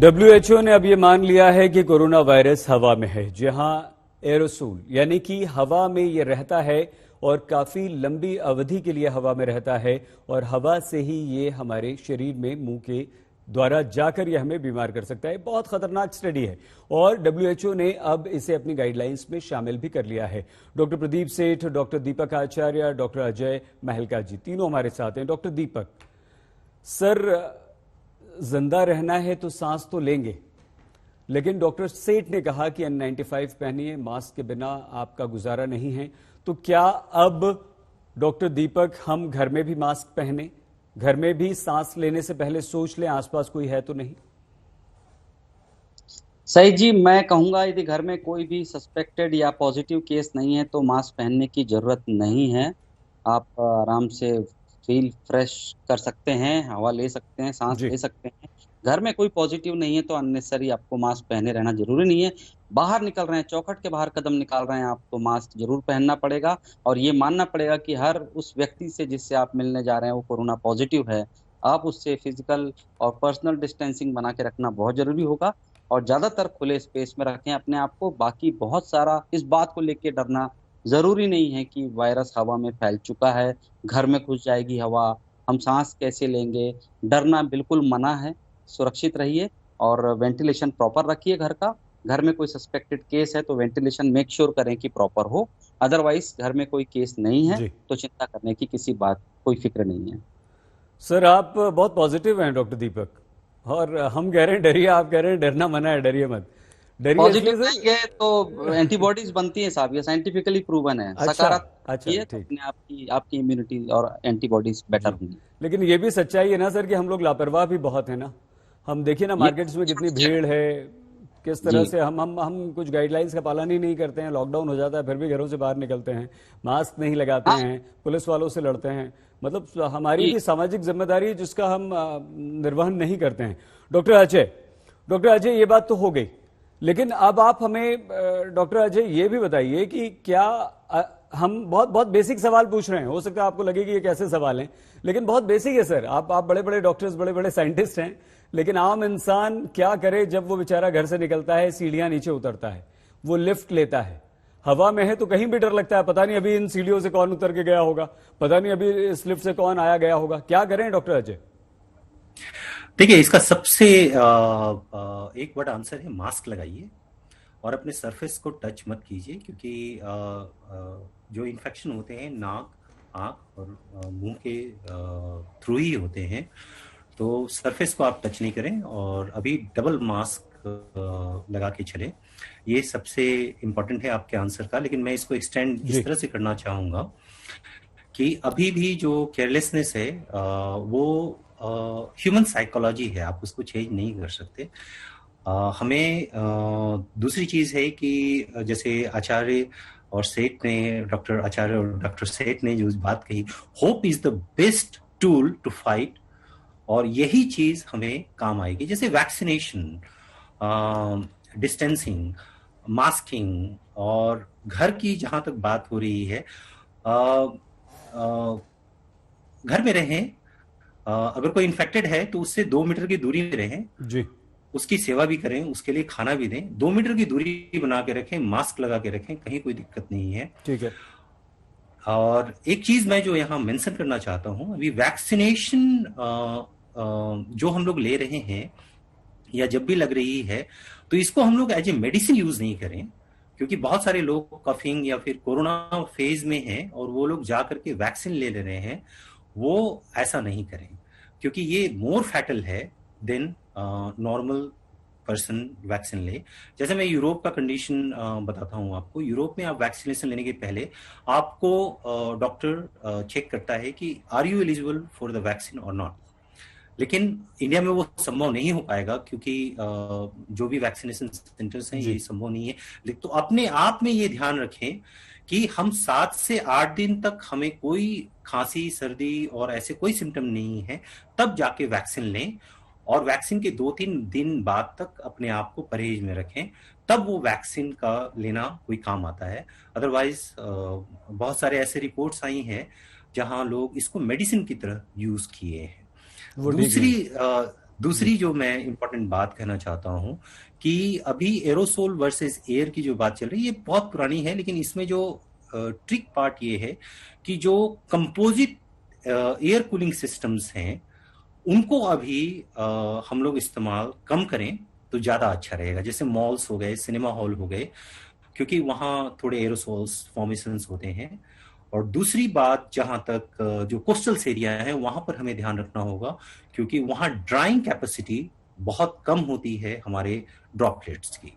WHO ने अब ये मान लिया है कि कोरोना वायरस हवा में है, जहां एरोसोल यानी कि हवा में ये रहता है और काफी लंबी अवधि के लिए हवा में रहता है और हवा से ही ये हमारे शरीर में मुंह के द्वारा जाकर ये हमें बीमार कर सकता है। बहुत खतरनाक स्टडी है और WHO ने अब इसे अपनी गाइडलाइंस में शामिल भी कर लिया है। डॉक्टर प्रदीप सेठ, डॉक्टर दीपक आचार्य, डॉक्टर अजय महलका जी तीनों हमारे साथ हैं। डॉक्टर दीपक सर, जिंदा रहना है तो सांस तो लेंगे, लेकिन डॉक्टर सेठ ने कहा कि N95 पहनिए, मास्क के बिना आपका गुजारा नहीं है। तो क्या अब डॉक्टर दीपक हम घर में भी मास्क पहने, घर में भी सांस लेने से पहले सोच लें आसपास कोई है तो नहीं? सही जी, मैं कहूंगा यदि घर में कोई भी सस्पेक्टेड या पॉजिटिव केस नहीं है तो मास्क पहनने की जरूरत नहीं है। आप आराम से फील फ्रेश कर सकते हैं, हवा ले सकते हैं, सांस जी। ले सकते हैं। घर में कोई पॉजिटिव नहीं है तो अननेसेसरी आपको मास्क पहने रहना जरूरी नहीं है। बाहर निकल रहे हैं, चौखट के बाहर कदम निकाल रहे हैं, आपको मास्क जरूर पहनना पड़ेगा और ये मानना पड़ेगा कि हर उस व्यक्ति से जिससे आप मिलने जा रहे हैं वो कोरोना पॉजिटिव है। आप उससे फिजिकल और पर्सनल डिस्टेंसिंग बना के रखना बहुत जरूरी होगा और ज्यादातर खुले स्पेस में रखें अपने आप को। बाकी बहुत सारा इस बात को लेके डरना जरूरी नहीं है कि वायरस हवा में फैल चुका है, घर में घुस जाएगी हवा, हम सांस कैसे लेंगे। डरना बिल्कुल मना है। सुरक्षित रहिए और वेंटिलेशन प्रॉपर रखिए घर का। घर में कोई सस्पेक्टेड केस है तो वेंटिलेशन मेक श्योर करें कि प्रॉपर हो। अदरवाइज घर में कोई केस नहीं है जी तो चिंता करने की किसी बात कोई फिक्र नहीं है। सर, आप बहुत पॉजिटिव हैं डॉक्टर दीपक, और हम कह रहे हैं डरिए, आप कह रहे हैं डरना मना है, डरिए मत। डरिए पॉजिटिव इसलिए सर। रहेंगे तो एंटीबॉडीज बनती है साहब, ये साइंटिफिकली प्रूवन है। अच्छा। सकारात्मक अच्छा, ये तो ठीक। अपने आप की आपकी इम्यूनिटी और एंटीबॉडीज बेटर जी, होंगी। लेकिन ये भी सच्चाई है ना सर कि हम लोग लापरवाह भी बहुत है ना। हम देखिए ना ये मार्केट्स में कितनी सच है। भीड़ है, किस तरह जी से हम कुछ गाइडलाइंस का पालन ही नहीं करते हैं। लॉकडाउन हो जाता है फिर भी घरों से बाहर निकलते हैं, मास्क नहीं लगाते हाँ हैं, पुलिस वालों से लड़ते हैं। मतलब हमारी जी। भी सामाजिक जिम्मेदारी है जिसका हम निर्वहन नहीं करते हैं। डॉक्टर अजय ये बात तो हो गई, लेकिन अब आप हमें डॉक्टर अजय ये भी बताइए कि क्या हम बहुत बहुत बेसिक सवाल पूछ रहे हैं, हो सकता है आपको लगे कि ये कैसे सवाल हैं, लेकिन बहुत बेसिक है सर। आप बड़े बड़े डॉक्टर्स, बड़े बड़े साइंटिस्ट हैं, लेकिन आम इंसान क्या करे जब वो बेचारा घर से निकलता है, सीढ़ियां नीचे उतरता है, वो लिफ्ट लेता है, हवा में है तो कहीं भी डर लगता है, पता नहीं अभी इन सीढ़ियों से कौन उतर के गया होगा, पता नहीं अभी इस लिफ्ट से कौन आया गया होगा। क्या करें डॉक्टर अजय? देखिए, इसका सबसे एक बड़ा आंसर है मास्क लगाइए और अपने सरफेस को टच मत कीजिए, क्योंकि जो इन्फेक्शन होते हैं नाक, आँख और मुंह के थ्रू ही होते हैं। तो सरफेस को आप टच नहीं करें और अभी डबल मास्क लगा के चले। ये सबसे इम्पोर्टेंट है आपके आंसर का। लेकिन मैं इसको एक्सटेंड जी। इस तरह से करना चाहूँगा कि अभी भी जो केयरलेसनेस है वो ह्यूमन साइकोलॉजी है, आप उसको चेंज नहीं कर सकते। हमें दूसरी चीज है कि जैसे आचार्य और सेठ ने, डॉक्टर आचार्य और डॉक्टर सेठ ने जो बात कही, hope is the best tool to fight, और यही चीज हमें काम आएगी। जैसे वैक्सीनेशन, डिस्टेंसिंग, मास्किंग, और घर की जहां तक बात हो रही है, अ, अ, घर में रहें। अगर कोई इन्फेक्टेड है तो उससे 2 मीटर की दूरी में रहें, जी। उसकी सेवा भी करें, उसके लिए खाना भी दें, 2 मीटर की दूरी बना के रखें, मास्क लगा के रखें, कहीं कोई दिक्कत नहीं है। ठीक है। और एक चीज मैं जो यहाँ मेंशन करना चाहता हूँ, अभी वैक्सीनेशन जो हम लोग ले रहे हैं या जब भी लग रही है, तो इसको हम लोग एज ए मेडिसिन यूज नहीं करें, क्योंकि बहुत सारे लोग कफिंग या फिर कोरोना फेज में हैं और वो लोग जा करके वैक्सीन ले रहे हैं। वो ऐसा नहीं करें, क्योंकि ये मोर फैटल है देन नॉर्मल पर्सन वैक्सीन ले। जैसे मैं यूरोप का कंडीशन बताता हूँ आपको। यूरोप में आप वैक्सीनेशन लेने के पहले आपको डॉक्टर चेक करता है कि are you eligible for the vaccine और नॉट। लेकिन इंडिया में वो संभव नहीं हो पाएगा, क्योंकि जो भी वैक्सीनेशन सेंटर्स हैं जी। ये संभव नहीं है। तो अपने आप में ये ध्यान रखें कि हम 7 से 8 दिन तक हमें कोई खांसी, सर्दी और ऐसे कोई सिम्टम नहीं है, तब जाके वैक्सीन लें। और वैक्सीन के 2-3 दिन बाद तक अपने आप को परहेज में रखें, तब वो वैक्सीन का लेना कोई काम आता है। अदरवाइज बहुत सारे ऐसे रिपोर्ट्स आई हैं जहां लोग इसको मेडिसिन की तरह यूज किए हैं। वो ठीक दूसरी नहीं। दूसरी जो मैं इंपॉर्टेंट बात कहना चाहता हूं कि अभी एरोसोल वर्सेस एयर की जो बात चल रही है ये बहुत पुरानी है, लेकिन इसमें जो ट्रिक पार्ट ये है कि जो कंपोजिट एयर कूलिंग सिस्टम्स हैं उनको अभी हम लोग इस्तेमाल कम करें तो ज्यादा अच्छा रहेगा। जैसे मॉल्स हो गए, सिनेमा हॉल हो गए, क्योंकि वहां थोड़े एरोसोल्स फॉर्मेशंस होते हैं। और दूसरी बात, जहां तक जो कोस्टल एरिया है वहां पर हमें ध्यान रखना होगा, क्योंकि वहां ड्राइंग कैपेसिटी बहुत कम होती है हमारे ड्रॉपलेट्स की।